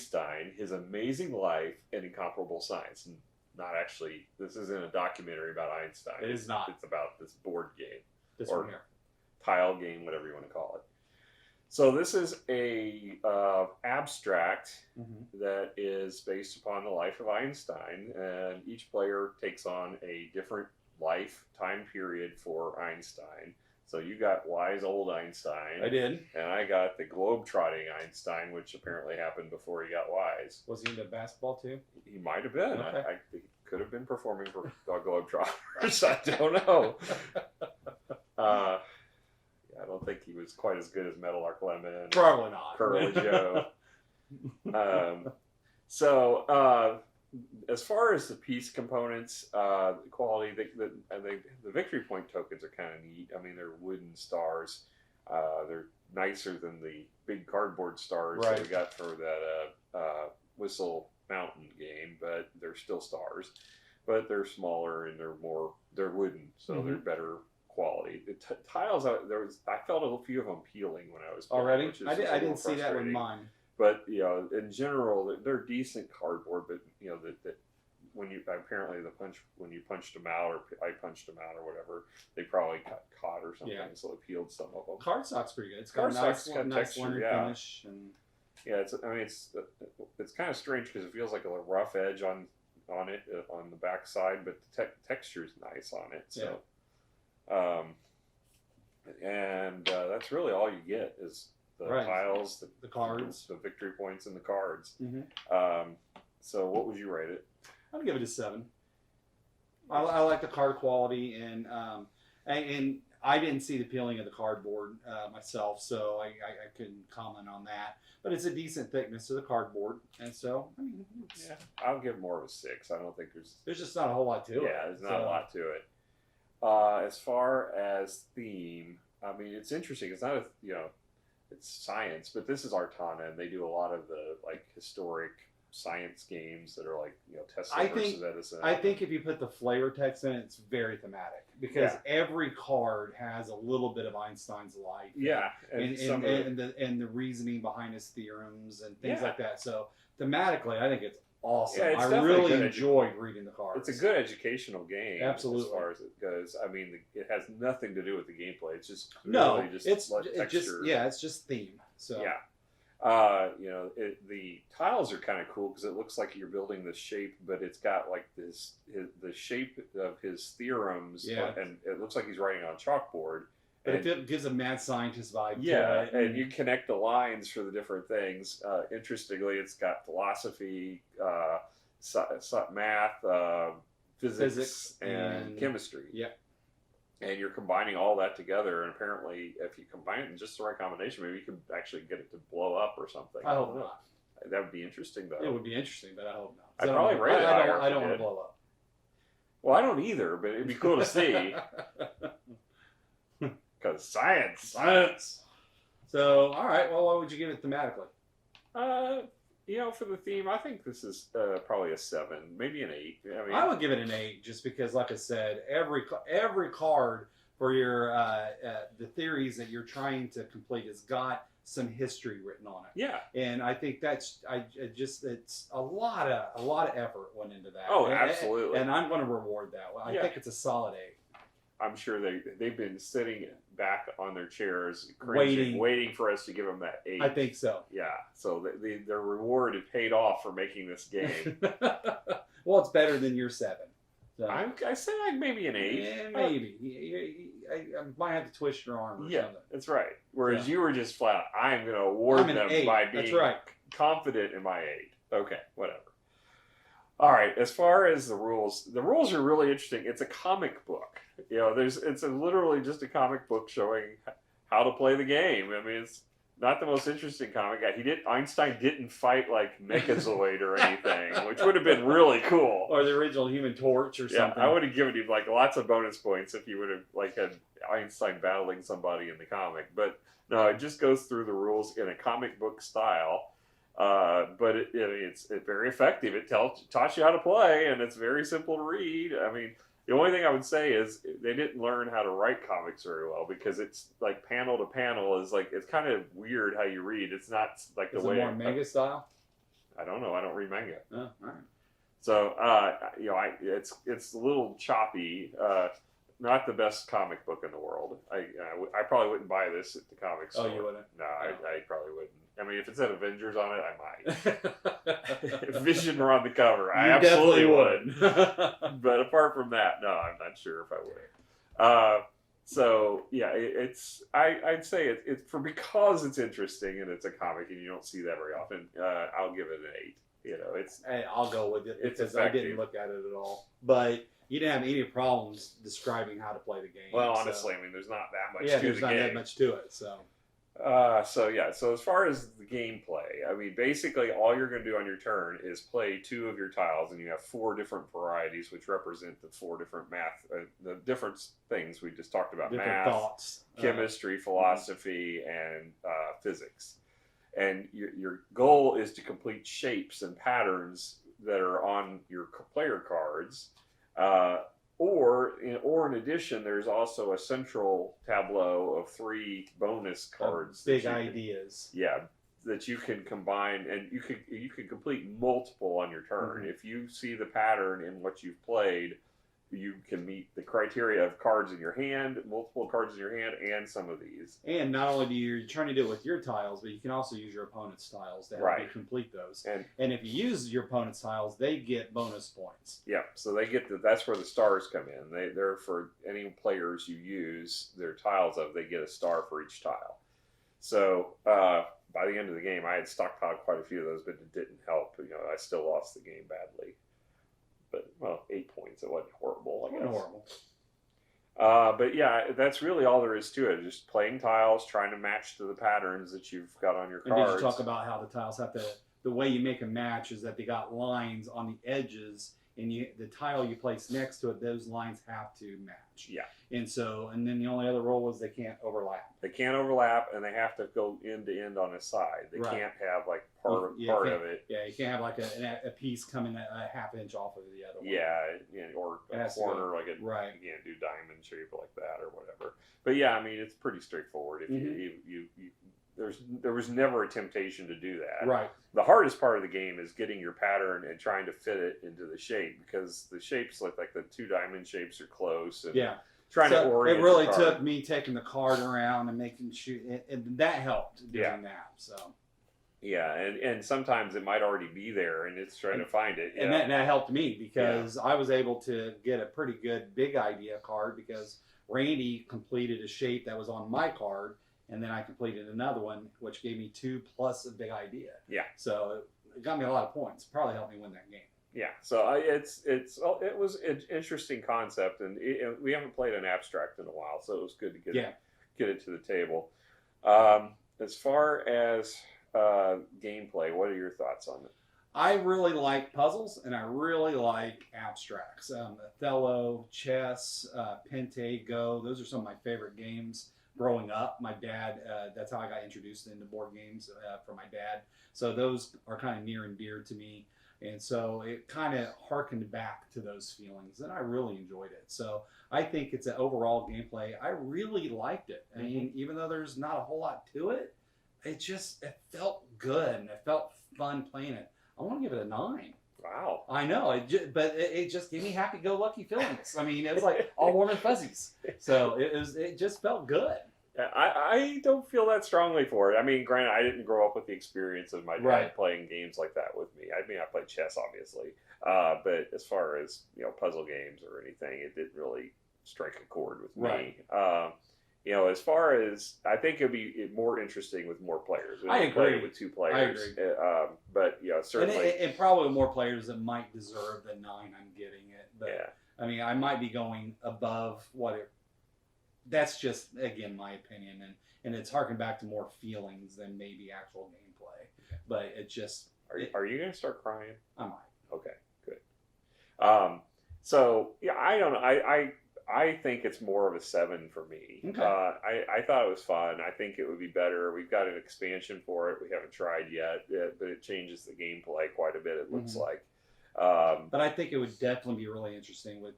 Einstein, his amazing life, and incomparable science. And not actually, this isn't a documentary about Einstein. It is not. It's about this board game. This or one here. Tile game, whatever you want to call it. So this is a abstract that is based upon the life of Einstein, and each player takes on a different life time period for Einstein. So you got wise old Einstein. I did. And I got the globe-trotting Einstein, which apparently happened before he got wise. Was he into basketball too? He might have been. Okay. He could have been performing for Globetrotters. I don't know. I don't think he was quite as good as Meadowlark Lemon. Probably not. Curly Joe. As far as the piece components, the quality, the victory point tokens are kind of neat. I mean, they're wooden stars. They're nicer than the big cardboard stars that we got for that Whistle Mountain game, but they're still stars. But they're smaller and they're wooden, so they're better quality. The tiles, I felt a few of them peeling when I was playing, already. which is I didn't see that with mine. But in general, they're decent cardboard. But that when you when you punched them out, or I punched them out, or whatever, they probably got caught or something, so it peeled some of them. Cardstock's pretty good. It's got a nice texture, finish. And it's kind of strange because it feels like a rough edge on it on the back side, but the texture's nice on it. So, that's really all you get is the tiles, the cards, the victory points, and the cards. So what would you rate it? I'd give it a 7. I like the card quality, and I didn't see the peeling of the cardboard myself, so I couldn't comment on that. But it's a decent thickness of the cardboard, and so I mean, I'll give more of a 6. I don't think there's just not a whole lot to it. Yeah, there's not a lot to it. As far as theme, I mean, it's interesting. It's not it's science, but this is Artana, and they do a lot of the historic science games that are Tesla versus Edison. I think if you put the flavor text in, it's very thematic because every card has a little bit of Einstein's life. And the reasoning behind his theorems and things like that. So thematically, I think it's awesome. I really enjoyed reading the cards. It's a good educational game. Absolutely. As far as it goes. I mean, it has nothing to do with the gameplay. It's just it's just theme. So the tiles are kind of cool because it looks like you're building the shape, but it's got the shape of his theorems, and it looks like he's writing on chalkboard. But it gives a mad scientist vibe. Yeah, to it. And you connect the lines for the different things. Interestingly, it's got philosophy, math, physics, and chemistry. Yeah. And you're combining all that together, and apparently, if you combine it in just the right combination, maybe you can actually get it to blow up or something. I hope not. That would be interesting, though. It would be interesting, but I hope not. I'd probably rate it higher. I don't want to blow up. Well, I don't either, but it'd be cool to see. Because science. So, all right. Well, what would you give it thematically? For the theme, I think this is probably a 7, maybe an 8. I mean, I would give it an 8, just because, like I said, every card for your the theories that you're trying to complete has got some history written on it. Yeah. And I think it's a lot of effort went into that. Oh, absolutely. And I'm going to reward that. I think it's a solid 8. I'm sure they've been sitting back on their chairs, waiting for us to give them that 8. I think so. Yeah. So their reward is paid off for making this game. Well, it's better than your 7. So. I said maybe an 8. Yeah, maybe. I might have to twist your arm or something. That's right. Whereas you were just flat, I'm going to award them 8. By being confident in my 8. Okay, whatever. All right, as far as the rules are really interesting. It's a comic book. It's literally just a comic book showing how to play the game. I mean, it's not the most interesting comic. Einstein didn't fight like Mechazoid or anything, which would have been really cool. Or the original Human Torch or something. Yeah, I would have given him lots of bonus points if he would have had Einstein battling somebody in the comic. But no, it just goes through the rules in a comic book style. But it's very effective. It taught you how to play, and it's very simple to read. I mean, the only thing I would say is they didn't learn how to write comics very well because it's like panel to panel it's kind of weird how you read. It's not like the way. Is it more manga style? I don't know. I don't read manga. Oh, all right. So, it's a little choppy. Not the best comic book in the world. I probably wouldn't buy this at the comic store. Oh, you wouldn't? No, I probably wouldn't. I mean, if it said Avengers on it, I might. If Vision were on the cover, I absolutely would. But apart from that, no, I'm not sure if I would. So yeah, I'd say it's because it's interesting and it's a comic and you don't see that very often. I'll give it an 8. I'll go with it because I didn't look at it at all. But you didn't have any problems describing how to play the game. Well, honestly, I mean, there's not that much to the game. There's not that much to it, so. So as far as the gameplay, I mean, basically all you're going to do on your turn is play 2 of your tiles, and you have 4 different varieties, which represent the 4 different the different things we just talked about: different math, thoughts, chemistry, philosophy, and physics. And your goal is to complete shapes and patterns that are on your player cards. Or in addition, there's also a central tableau of 3 bonus cards. Big ideas. Yeah, that you can combine, and you can complete multiple on your turn. If you see the pattern in what you've played, you can meet the criteria of cards in your hand, multiple cards in your hand, and some of these. And not only do you're trying to do it with your tiles, but you can also use your opponent's tiles to help you complete those. And if you use your opponent's tiles, they get bonus points. Yeah, so they get that's where the stars come in. They're for any players you use their tiles of, they get a star for each tile. So by the end of the game, I had stockpiled quite a few of those, but it didn't help. I still lost the game badly. But, 8 points. It wasn't horrible, I guess. It wasn't horrible. But yeah, that's really all there is to it. Just playing tiles, trying to match to the patterns that you've got on your cards. And did you talk about how the tiles have to, the way you make a match is that they got lines on the edges, and the tile you place next to it, those lines have to match. Yeah. And then the only other rule is they can't overlap. They can't overlap, and they have to go end to end on a side. They can't have like part of it. Yeah, you can't have like a piece coming a half inch off of the other one. Yeah, or a corner like it. Right. You can't do diamond shape like that or whatever. But yeah, I mean, it's pretty straightforward. If there was never a temptation to do that. Right. The hardest part of the game is getting your pattern and trying to fit it into the shape, because the shapes look like the 2 diamond shapes are close. And trying to orient it really took me taking the card around and making sure, and that helped doing that. So. Yeah, and sometimes it might already be there, and it's trying to find it. And that helped me because I was able to get a pretty good big idea card because Randy completed a shape that was on my card, and then I completed another one, which gave me 2 plus a big idea. Yeah. So it got me a lot of points. Probably helped me win that game. Yeah. So it was an interesting concept, and we haven't played an abstract in a while, so it was good to get it to the table. As far as gameplay, what are your thoughts on it? I really like puzzles, and I really like abstracts. Othello, chess, Pente, Go. Those are some of my favorite games. Growing up, my dad, that's how I got introduced into board games from my dad. So those are kind of near and dear to me. And so it kind of harkened back to those feelings, and I really enjoyed it. So I think it's an overall gameplay. I really liked it. I mean, even though there's not a whole lot to it, it felt good, and it felt fun playing it. I want to give it a 9. Wow. I know, but it just gave me happy-go-lucky feelings. I mean, it was like all warm and fuzzies. So it just felt good. I don't feel that strongly for it. I mean, granted, I didn't grow up with the experience of my dad playing games like that with me. I mean, I played chess, obviously, but as far as puzzle games or anything, it didn't really strike a chord with me. As far as I think it'd be more interesting with more players. I agree. With 2 players. I agree. But certainly, and probably more players that might deserve the 9 I'm giving it. But I mean, I might be going above what it. That's just, again, my opinion, and it's harking back to more feelings than maybe actual gameplay. But it just... Are you going to start crying? I might. Okay, good. So, yeah, I don't know. I think it's more of a 7 for me. Okay. I thought it was fun. I think it would be better. We've got an expansion for it. We haven't tried yet, but it changes the gameplay quite a bit, it looks like. But I think it would definitely be really interesting with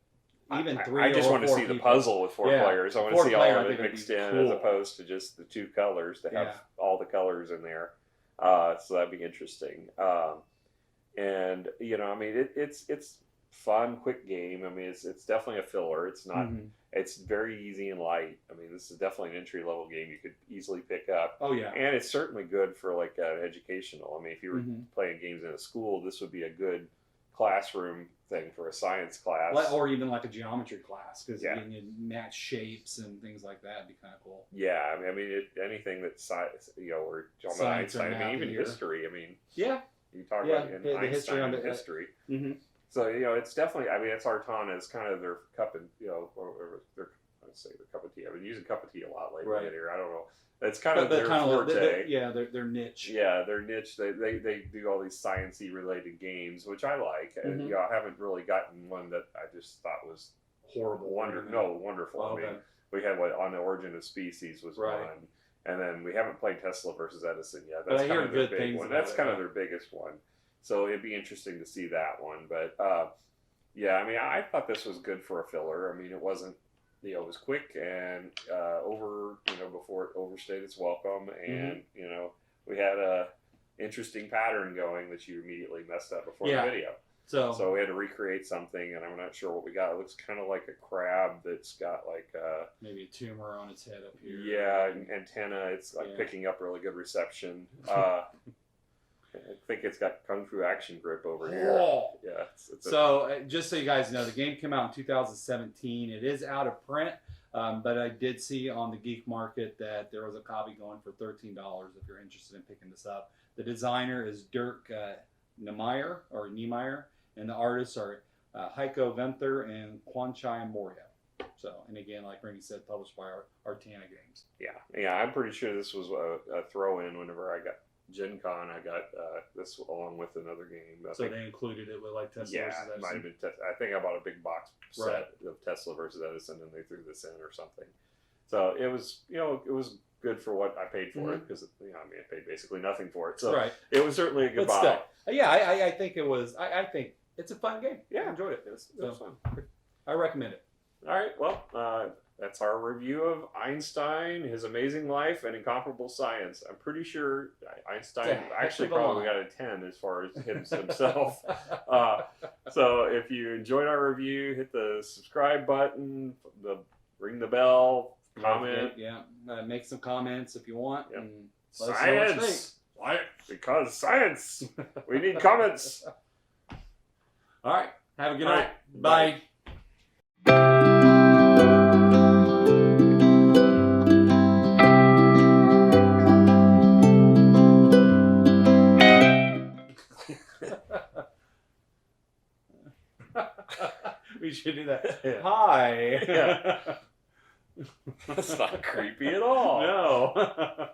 even 3 or 4 I just want to see people. The puzzle with 4 players. I want to see all of it mixed in, cool. as opposed to just the 2 colors, to have all the colors in there. So that'd be interesting. And I mean, it's fun, quick game. I mean, it's definitely a filler. It's not. It's very easy and light. I mean, this is definitely an entry level game you could easily pick up. Oh yeah, and it's certainly good for like an educational. I mean, if you were playing games in a school, this would be a good classroom thing for a science class, or even like a geometry class, because you match shapes and things like that. Would be kind of cool. Yeah, I mean, anything that's science, or talking about Einstein, I mean, even history. I mean, you talk about the Einstein history. So it's definitely. I mean, it's Artana. It's kind of their cup and or their cup of tea. I've been using cup of tea a lot lately in here. I don't know. It's kind of their forte. Their niche. Yeah, their niche. They do all these sciencey related games, which I like. And I haven't really gotten one that I just thought was horrible. Wonderful. Oh, I mean, we had On the Origin of Species was one, and then we haven't played Tesla versus Edison yet. That's kind of their big one. That's kind of their biggest one. So it'd be interesting to see that one. But yeah, I mean, I thought this was good for a filler. I mean, it wasn't. It was quick and before it overstayed its welcome, and we had a interesting pattern going that you immediately messed up before the video. So we had to recreate something, and I'm not sure what we got. It looks kind of like a crab that's got like maybe a tumor on its head up here. Yeah, antenna. It's like picking up really good reception. I think it's got Kung Fu Action Grip over here. Yeah. So just so you guys know, the game came out in 2017. It is out of print, but I did see on the Geek Market that there was a copy going for $13 if you're interested in picking this up. The designer is Dirk Niemeyer, and the artists are Heiko Venther and Kwanchai Moria. So, and again, like Randy said, published by Artana Games. Yeah, I'm pretty sure this was a throw-in whenever I got Gen Con. I got this along with another game. So they included it with like Tesla versus Edison? Might have been I think I bought a big box set of Tesla versus Edison, and they threw this in or something. So it was, it was good for what I paid for it, because I mean, I paid basically nothing for it. So it was certainly a good buy. Yeah, I think it was. I think it's a fun game. Yeah, I enjoyed it. It was fun. I recommend it. All right, well, that's our review of Einstein, his amazing life, and incomparable science. I'm pretty sure Einstein actually probably got a 10 as far as himself. So if you enjoyed our review, hit the subscribe button, ring the bell, comment. Make some comments if you want. Yep. And science! Why? Because science! We need comments! All right. Have a good night. Bye. We should do that. Hi. That's not creepy at all. No.